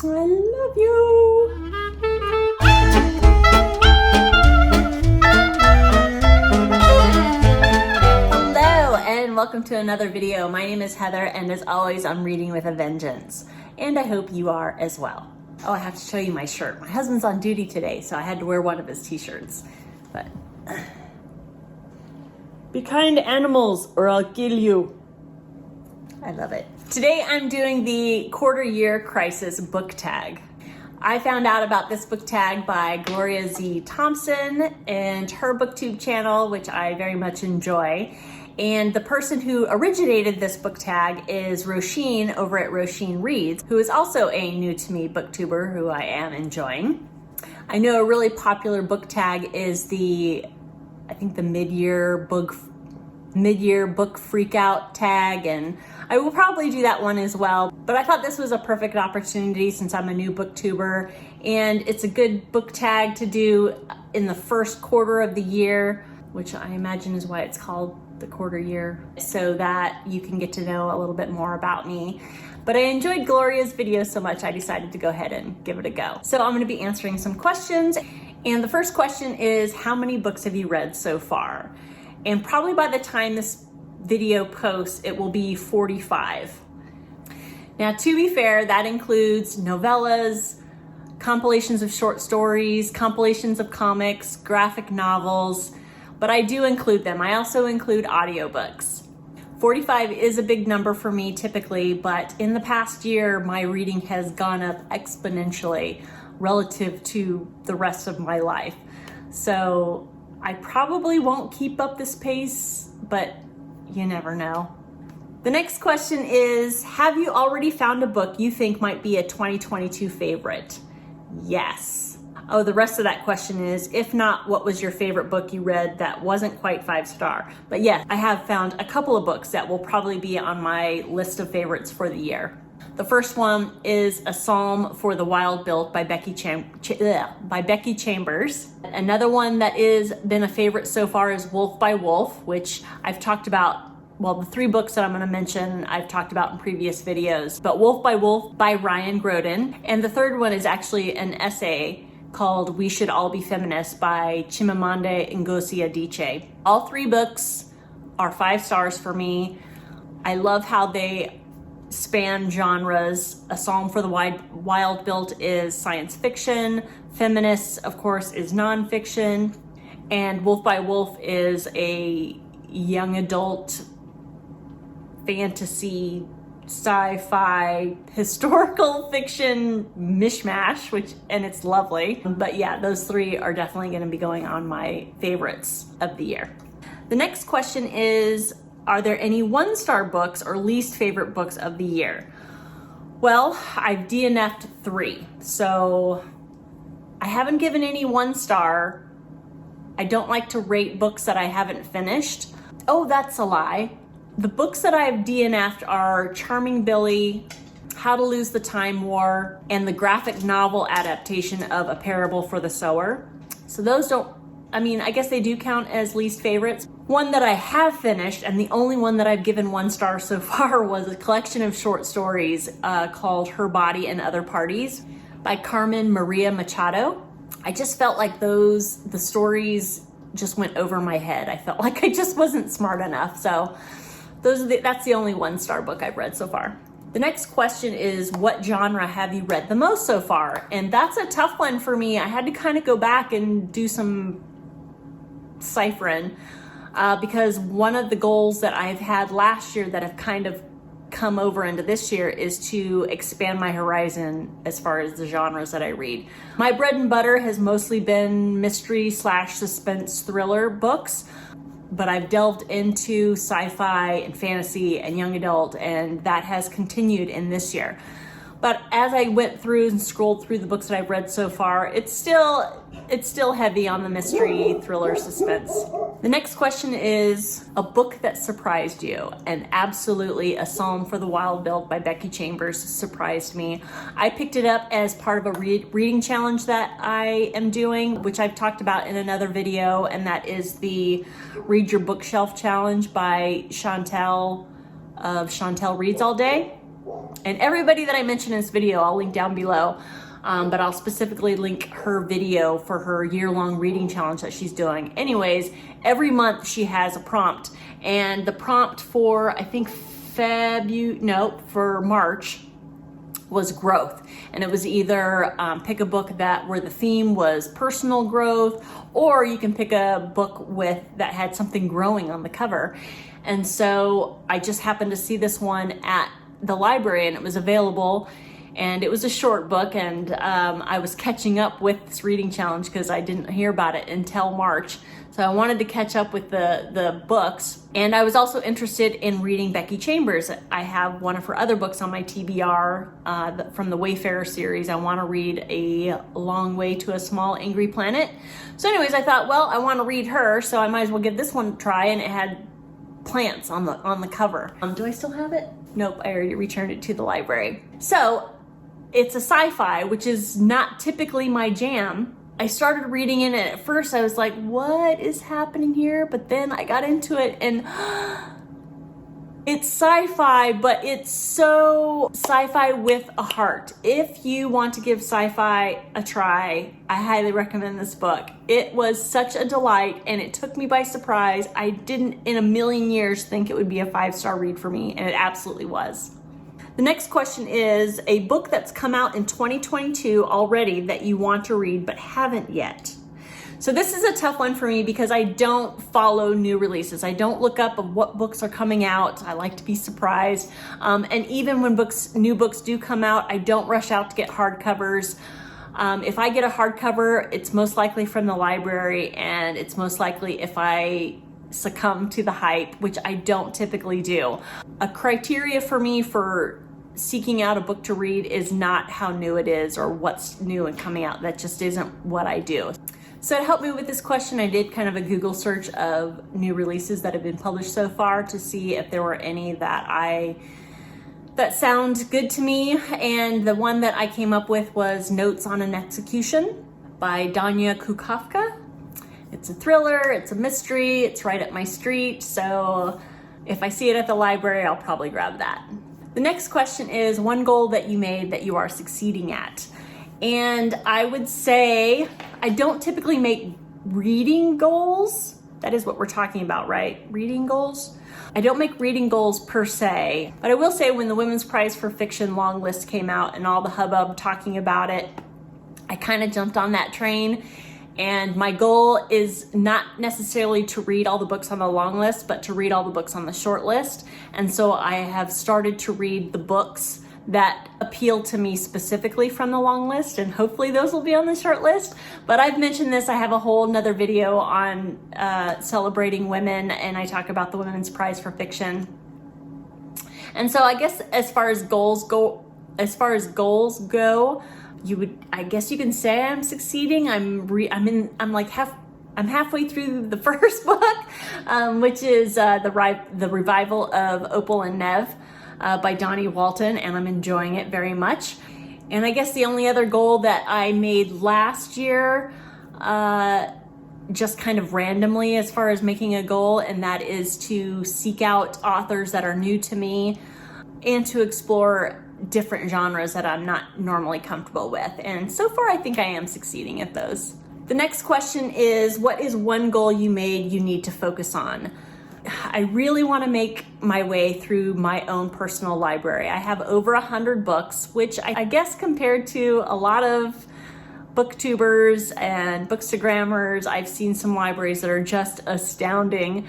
I love you. Hello and welcome to another video. My name is Heather and as always I'm reading with a vengeance. And I hope you are as well. Oh, I have to show you my shirt. My husband's on duty today, so I had to wear one of his t-shirts. But be kind to animals or I'll kill you. I love it. Today I'm doing the quarter year crisis book tag. I found out about this book tag by Gloria Z. Thompson and her booktube channel, which I very much enjoy. And the person who originated this book tag is Roisin over at Roisin Reads, who is also a new to me booktuber who I am enjoying. I know a really popular book tag is I think the mid-year book freakout tag, and I will probably do that one as well. But I thought this was a perfect opportunity since I'm a new booktuber, and it's a good book tag to do in the first quarter of the year, which I imagine is why it's called the quarter year, so that you can get to know a little bit more about me. But I enjoyed Gloria's video so much I decided to go ahead and give it a go. So I'm going to be answering some questions, and the first question is, how many books have you read so far? And probably by the time this video posts, it will be 45. Now, to be fair, that includes novellas, compilations of short stories, compilations of comics, graphic novels, but I do include them. I also include audiobooks. 45 is a big number for me typically, but in the past year, my reading has gone up exponentially relative to the rest of my life. So I probably won't keep up this pace, but you never know. The next question is, have you already found a book you think might be a 2022 favorite? Yes. Oh, the rest of that question is, if not, what was your favorite book you read that wasn't quite 5-star? But yes, I have found a couple of books that will probably be on my list of favorites for the year. The first one is A Psalm for the Wild Built by Becky Chambers. Another one that has been a favorite so far is Wolf by Wolf, which I've talked about. Well, the 3 books that I'm going to mention I've talked about in previous videos, but Wolf by Wolf by Graudin. And the third one is actually an essay called We Should All Be Feminists by Chimamanda Ngozi Adichie. All 3 books are 5 stars for me. I love how they span genres. A Psalm for the Wild Built is science fiction. Feminists, of course, is nonfiction. And Wolf by Wolf is a young adult fantasy, sci-fi, historical fiction mishmash, and it's lovely. But yeah, those 3 are definitely going to be going on my favorites of the year. The next question is, are there any 1-star books or least favorite books of the year? Well, I've DNF'd 3, so I haven't given any 1-star. I don't like to rate books that I haven't finished. Oh, that's a lie. The books that I've DNF'd are Charming Billy, How to Lose the Time War, and the graphic novel adaptation of A Parable for the Sower. So those don't, I guess they do count as least favorites. One that I have finished, and the only one that I've given 1 star so far, was a collection of short stories called Her Body and Other Parties by Carmen Maria Machado. I just felt like the stories just went over my head. I felt like I just wasn't smart enough. So that's the only 1-star book I've read so far. The next question is, what genre have you read the most so far? And that's a tough one for me. I had to kind of go back and do some ciphering because one of the goals that I've had last year that have kind of come over into this year is to expand my horizon as far as the genres that I read. My bread and butter has mostly been mystery/suspense thriller books, but I've delved into sci-fi and fantasy and young adult, and that has continued in this year. But as I went through and scrolled through the books that I've read so far, it's still heavy on the mystery, thriller, suspense. The next question is a book that surprised you, and absolutely A Psalm for the Wild Built by Becky Chambers surprised me. I picked it up as part of a reading challenge that I am doing, which I've talked about in another video, and that is the Read Your Bookshelf Challenge by Chantel of Chantel Reads All Day. And everybody that I mentioned in this video, I'll link down below, but I'll specifically link her video for her year-long reading challenge that she's doing. Anyways, every month she has a prompt, and the prompt for, I think, for March was growth. And it was either pick a book where the theme was personal growth, or you can pick a book that had something growing on the cover. And so I just happened to see this one at the library, and it was available, and it was a short book, and I was catching up with this reading challenge because I didn't hear about it until March. So I wanted to catch up with the books, and I was also interested in reading Becky Chambers. I have one of her other books on my TBR from the Wayfarer series. I want to read A Long Way to a Small Angry Planet. So anyways, I thought, well, I want to read her, so I might as well give this one a try, and it had plants on the cover. Do I still have it? Nope, I already returned it to the library. So it's a sci-fi, which is not typically my jam. I started reading it, and at first I was like, what is happening here? But then I got into it, and it's sci-fi, but it's so sci-fi with a heart. If you want to give sci-fi a try, I highly recommend this book. It was such a delight, and it took me by surprise. I didn't in a million years think it would be a 5-star read for me, and it absolutely was. The next question is a book that's come out in 2022 already that you want to read but haven't yet. So this is a tough one for me because I don't follow new releases. I don't look up of what books are coming out. I like to be surprised. And even when new books do come out, I don't rush out to get hardcovers. If I get a hardcover, it's most likely from the library, and it's most likely if I succumb to the hype, which I don't typically do. A criteria for me for seeking out a book to read is not how new it is or what's new and coming out. That just isn't what I do. So to help me with this question, I did kind of a Google search of new releases that have been published so far to see if there were any that sound good to me. And the one that I came up with was Notes on an Execution by Danya Kukafka. It's a thriller, it's a mystery, it's right up my street. So if I see it at the library, I'll probably grab that. The next question is one goal that you made that you are succeeding at. And I would say I don't typically make reading goals. That is what we're talking about, right? Reading goals? I don't make reading goals per se, but I will say when the Women's Prize for Fiction long list came out and all the hubbub talking about it, I kind of jumped on that train. And my goal is not necessarily to read all the books on the long list, but to read all the books on the short list. And so I have started to read the books that appeal to me specifically from the long list, and hopefully those will be on the short list. But I've mentioned this, I have a whole nother video on celebrating women, and I talk about the Women's Prize for Fiction. And so I guess as far as goals go, I guess you can say I'm succeeding. I'm halfway through the first book, which is the revival of Opal and Nev by Donnie Walton, and I'm enjoying it very much. And I guess the only other goal that I made last year, just kind of randomly as far as making a goal, and that is to seek out authors that are new to me and to explore different genres that I'm not normally comfortable with. And so far, I think I am succeeding at those. The next question is, what is one goal you made you need to focus on? I really want to make my way through my own personal library. I have over 100 books, which I guess compared to a lot of booktubers and bookstagrammers, I've seen some libraries that are just astounding.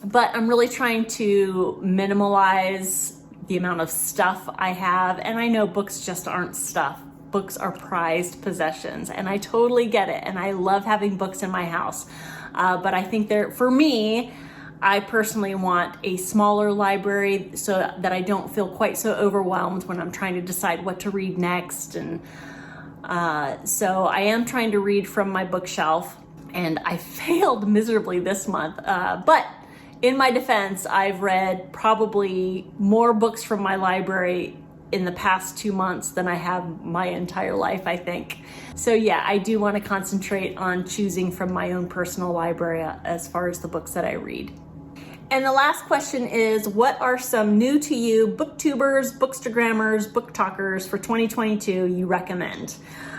But I'm really trying to minimalize the amount of stuff I have, and I know books just aren't stuff. Books are prized possessions, and I totally get it, and I love having books in my house. But I think for me, I personally want a smaller library so that I don't feel quite so overwhelmed when I'm trying to decide what to read next. And so I am trying to read from my bookshelf, and I failed miserably this month, but in my defense, I've read probably more books from my library in the past 2 months than I have my entire life, I think. So yeah, I do want to concentrate on choosing from my own personal library as far as the books that I read. And the last question is, what are some new to you booktubers, bookstagrammers, book talkers for 2022 you recommend?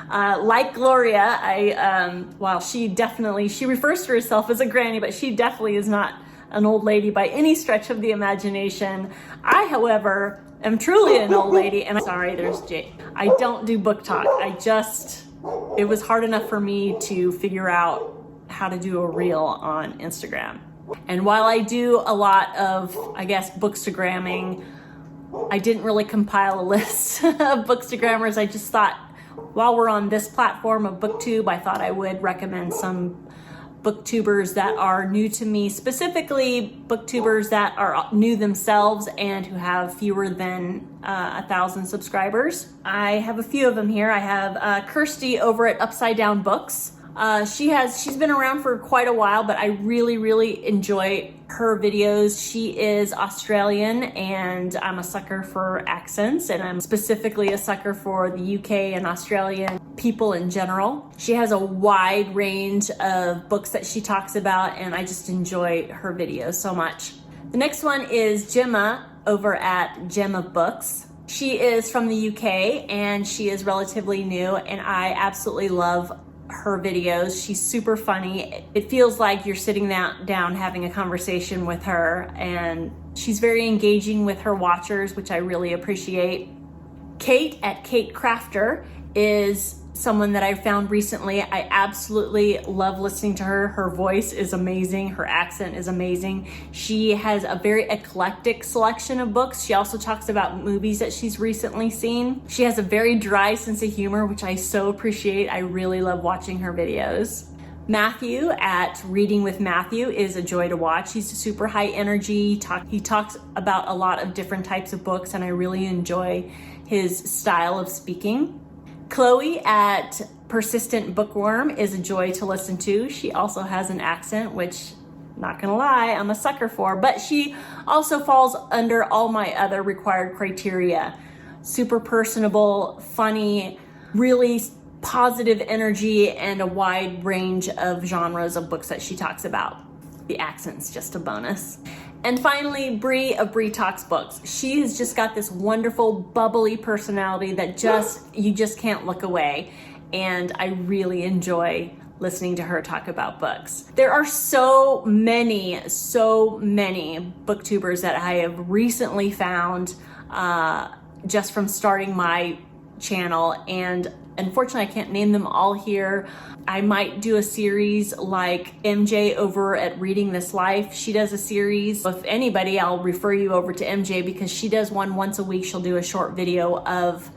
Like Gloria, while she refers to herself as a granny, but she definitely is not an old lady by any stretch of the imagination. I, however, am truly an old lady, and sorry, there's Jay. I don't do book talk. It was hard enough for me to figure out how to do a reel on Instagram. And while I do a lot of, I guess, bookstagramming, I didn't really compile a list of bookstagrammers. I just thought, while we're on this platform of BookTube, I thought I would recommend some booktubers that are new to me, specifically booktubers that are new themselves and who have fewer than 1,000 subscribers. I have a few of them here. I have Kirsty over at Upside Down Books. She's been around for quite a while, but I really enjoy her videos. She is Australian, and I'm a sucker for accents, and I'm specifically a sucker for the UK and Australian people in general. She has a wide range of books that she talks about, and I just enjoy her videos so much. The next one is Gemma over at Gemma Books. She is from the UK, and she is relatively new, and I absolutely love her videos. She's super funny. It feels like you're sitting down having a conversation with her, and she's very engaging with her watchers, which I really appreciate. Kate at Kate Crafter is someone that I found recently. I absolutely love listening to her. Her voice is amazing. Her accent is amazing. She has a very eclectic selection of books. She also talks about movies that she's recently seen. She has a very dry sense of humor, which I so appreciate. I really love watching her videos. Matthew at Reading with Matthew is a joy to watch. He's super high energy. He talks about a lot of different types of books, and I really enjoy his style of speaking. Chloe at Persistent Bookworm is a joy to listen to. She also has an accent, which, not gonna lie, I'm a sucker for, but she also falls under all my other required criteria. Super personable, funny, really positive energy, and a wide range of genres of books that she talks about. The accent's just a bonus. And finally, Bree of Bree Talks Books. She has just got this wonderful, bubbly personality that you just can't look away. And I really enjoy listening to her talk about books. There are so many booktubers that I have recently found just from starting my channel, and unfortunately I can't name them all here. I might do a series like MJ over at Reading This Life. She does a series. If anybody, I'll refer you over to MJ because she does one once a week. She'll do a short video of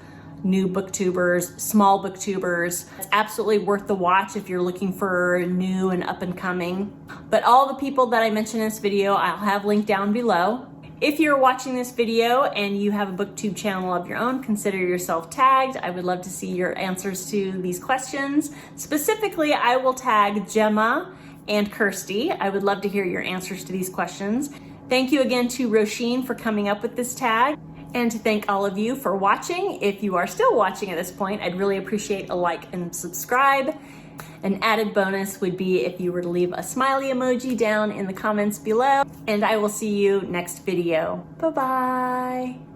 new booktubers, small booktubers. It's absolutely worth the watch if you're looking for new and up and coming. But all the people that I mentioned in this video, I'll have linked down below. If you're watching this video and you have a booktube channel of your own, consider yourself tagged. I would love to see your answers to these questions. Specifically, I will tag Gemma and Kirsty. I would love to hear your answers to these questions. Thank you again to Roisin for coming up with this tag, and to thank all of you for watching. If you are still watching at this point, I'd really appreciate a like and subscribe. An added bonus would be if you were to leave a smiley emoji down in the comments below, and I will see you next video. Bye-bye.